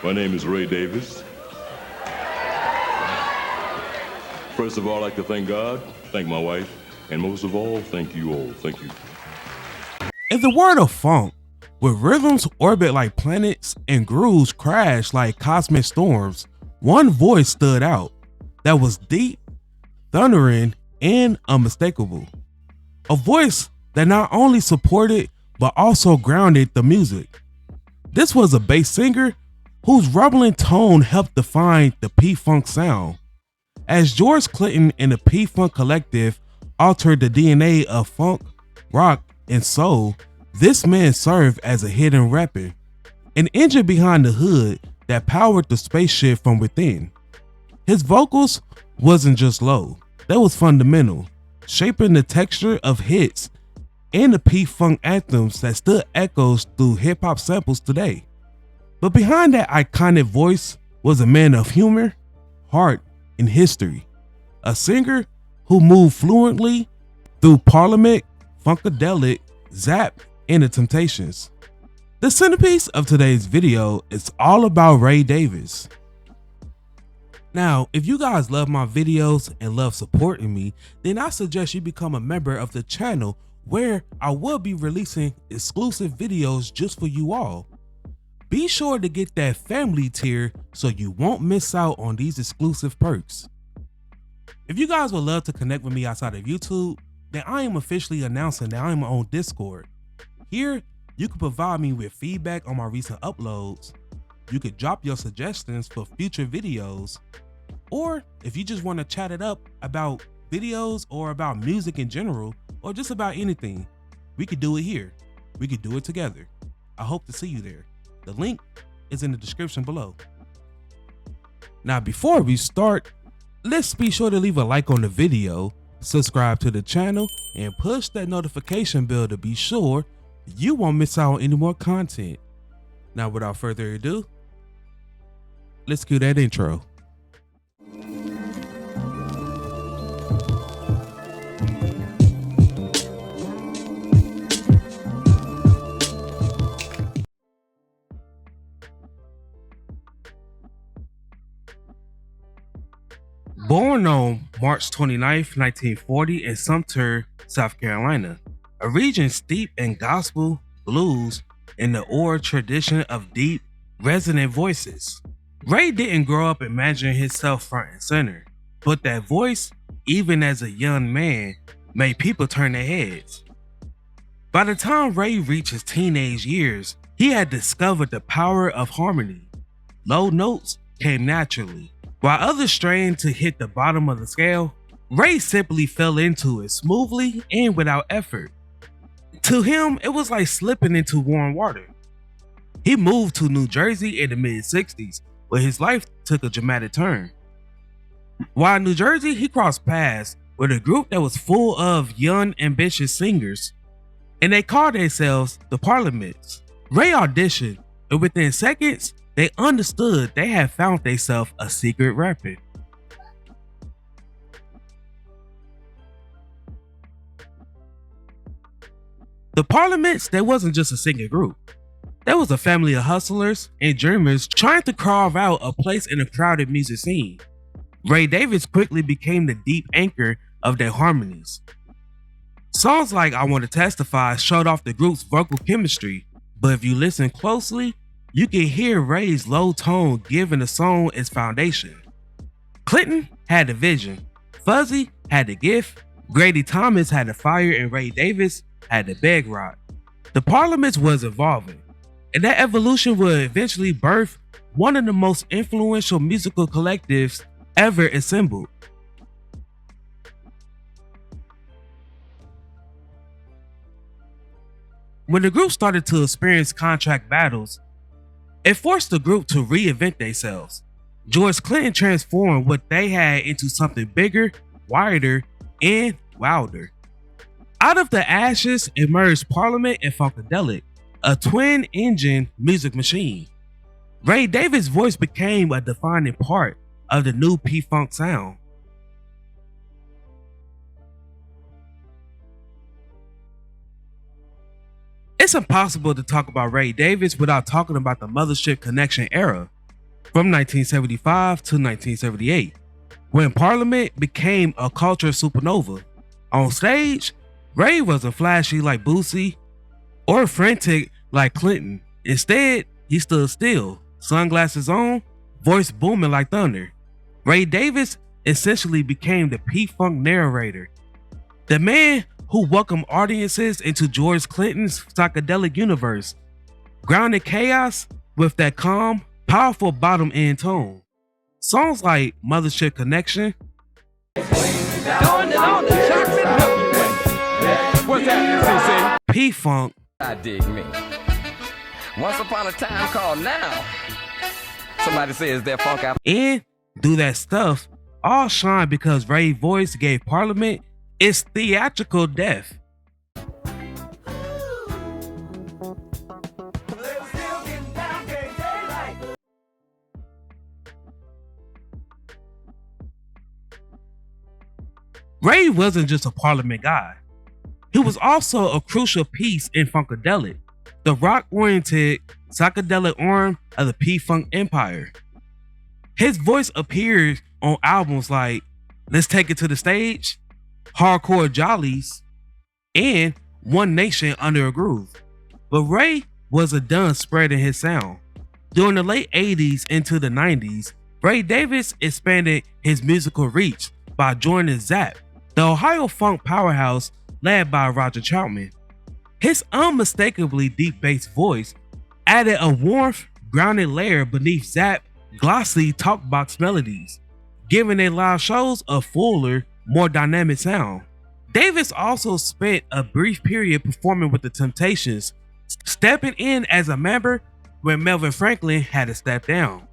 My name is Ray Davis. First of all, I'd like to thank God, thank my wife, and most of all, thank you all. Thank you. In the world of funk, where rhythms orbit like planets and grooves crash like cosmic storms, one voice stood out that was deep, thundering, and unmistakable. A voice that not only supported but also grounded the music. This was a bass singer whose rumbling tone helped define the P-Funk sound. As George Clinton and the P-Funk Collective altered the DNA of funk, rock, and soul, this man served as a hidden weapon, an engine behind the hood that powered the spaceship from within. His vocals wasn't just low, they was fundamental, shaping the texture of hits and the P-Funk anthems that stood echoes through hip-hop samples today. But behind that iconic voice was a man of humor, heart, and history, a singer who moved fluently through Parliament-Funkadelic, Zap, and the Temptations. The centerpiece of today's video is all about Ray Davis. Now, if you guys love my videos and love supporting me, then I suggest you become a member of the channel where I will be releasing exclusive videos just for you all. Be sure to get that family tier so you won't miss out on these exclusive perks. If you guys would love to connect with me outside of YouTube, then I am officially announcing that I am on Discord. Here, you can provide me with feedback on my recent uploads. You could drop your suggestions for future videos, or if you just want to chat it up about videos or about music in general, or just about anything, we could do it here. We could do it together. I hope to see you there. The link is in the description below. Now, before we start, let's be sure to leave a like on the video, subscribe to the channel, and push that notification bell to be sure you won't miss out on any more content. Now, without further ado, let's cue that intro. Born on March 29, 1940 in Sumter, South Carolina, a region steeped in gospel, blues, and the oral tradition of deep, resonant voices. Ray didn't grow up imagining himself front and center, but that voice, even as a young man, made people turn their heads. By the time Ray reached his teenage years, he had discovered the power of harmony. Low notes came naturally. While others strained to hit the bottom of the scale, Ray simply fell into it smoothly and without effort. To him, it was like slipping into warm water. He moved to New Jersey in the mid-60s, where his life took a dramatic turn. While in New Jersey, he crossed paths with a group that was full of young, ambitious singers, and they called themselves the Parliaments. Ray auditioned, and within seconds, they understood they had found themselves a secret weapon. The Parliaments, they wasn't just a singing group. There was a family of hustlers and dreamers trying to carve out a place in a crowded music scene. Ray Davis quickly became the deep anchor of their harmonies. Songs like I Want to Testify showed off the group's vocal chemistry, but if you listen closely, you can hear Ray's low tone giving the song its foundation. Clinton had the vision, Fuzzy had the gift, Grady Thomas had the fire, and Ray Davis had the bedrock. The Parliaments was evolving, and that evolution would eventually birth one of the most influential musical collectives ever assembled. When the group started to experience contract battles, it forced the group to reinvent themselves. George Clinton transformed what they had into something bigger, wider, and wilder. Out of the ashes emerged Parliament-Funkadelic, a twin-engine music machine. Ray Davis' voice became a defining part of the new P-Funk sound. It's impossible to talk about Ray Davis without talking about the Mothership Connection era. from 1975 to 1978, when Parliament became a culture supernova. On stage, Ray wasn't flashy like Boosie or frantic like Clinton. Instead, he stood still, sunglasses on, voice booming like thunder. Ray Davis essentially became the P-Funk narrator, the man who welcomed audiences into George Clinton's psychedelic universe, grounded chaos with that calm, powerful bottom end tone. Songs like Mothership Connection, P-Funk, I dig me. Once upon a time called now. Somebody says that funk out. and Do That Stuff all shine because Ray's voice gave Parliament its theatrical depth. Ray wasn't just a Parliament guy. He was also a crucial piece in Funkadelic, the rock-oriented psychedelic arm of the P-Funk empire. His voice appeared on albums like Let's Take It to the Stage, Hardcore Jollies, and One Nation Under a Groove. But Ray wasn't done spreading his sound. During the late 80s into the 90s, Ray Davis expanded his musical reach by joining ZAP, the Ohio funk powerhouse led by Roger Troutman. His unmistakably deep bass voice added a warmth, grounded layer beneath ZAP's glossy talkbox melodies, giving their live shows a fuller, more dynamic sound. Davis also spent a brief period performing with the Temptations, stepping in as a member when Melvin Franklin had to step down.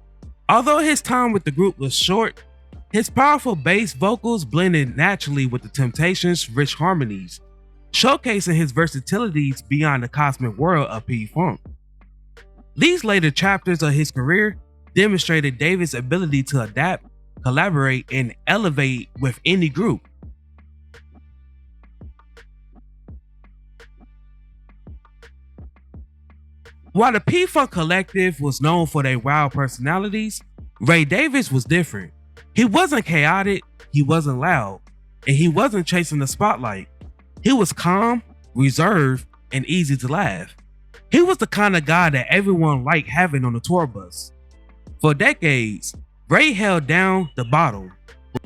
Although his time with the group was short, his powerful bass vocals blended naturally with the Temptations' rich harmonies, showcasing his versatilities beyond the cosmic world of P-Funk. These later chapters of his career demonstrated Davis' ability to adapt, collaborate, and elevate with any group. While the P-Funk Collective was known for their wild personalities, Ray Davis was different. He wasn't chaotic, he wasn't loud, and he wasn't chasing the spotlight. He was calm, reserved, and easy to laugh. He was the kind of guy that everyone liked having on the tour bus. For decades, Ray held down the bottle.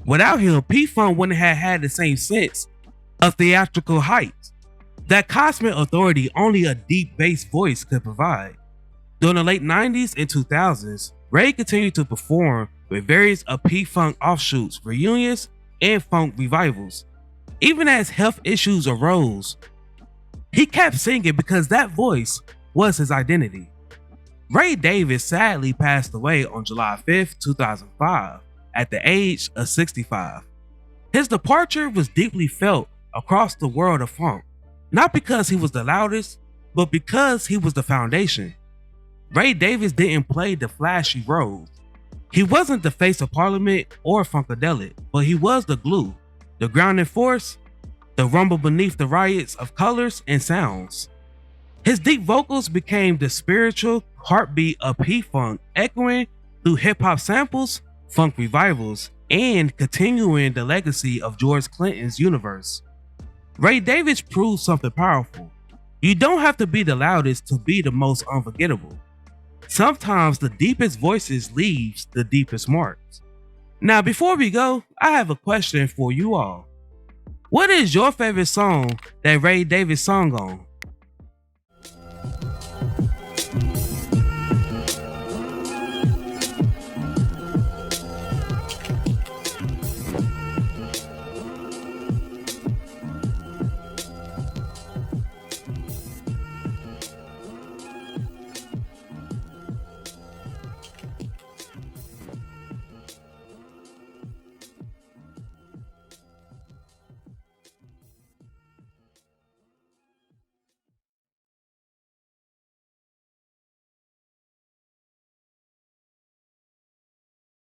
Without him, P-Funk wouldn't have had the same sense of theatrical height, that cosmic authority only a deep bass voice could provide. During the late 90s and 2000s, Ray continued to perform with various of P-Funk offshoots, reunions, and funk revivals. Even as health issues arose, he kept singing because that voice was his identity. Ray Davis sadly passed away on July 5th, 2005, at the age of 65. His departure was deeply felt across the world of funk, not because he was the loudest, but because he was the foundation. Ray Davis didn't play the flashy roles. He wasn't the face of Parliament or Funkadelic, but he was the glue, the grounding force, the rumble beneath the riots of colors and sounds. His deep vocals became the spiritual heartbeat of P-Funk, echoing through hip-hop samples, funk revivals, and continuing the legacy of George Clinton's universe. Ray Davis proved something powerful. You don't have to be the loudest to be the most unforgettable. Sometimes the deepest voices leaves the deepest marks. Now, before we go, I have a question for you all. What is your favorite song that Ray Davis sung on?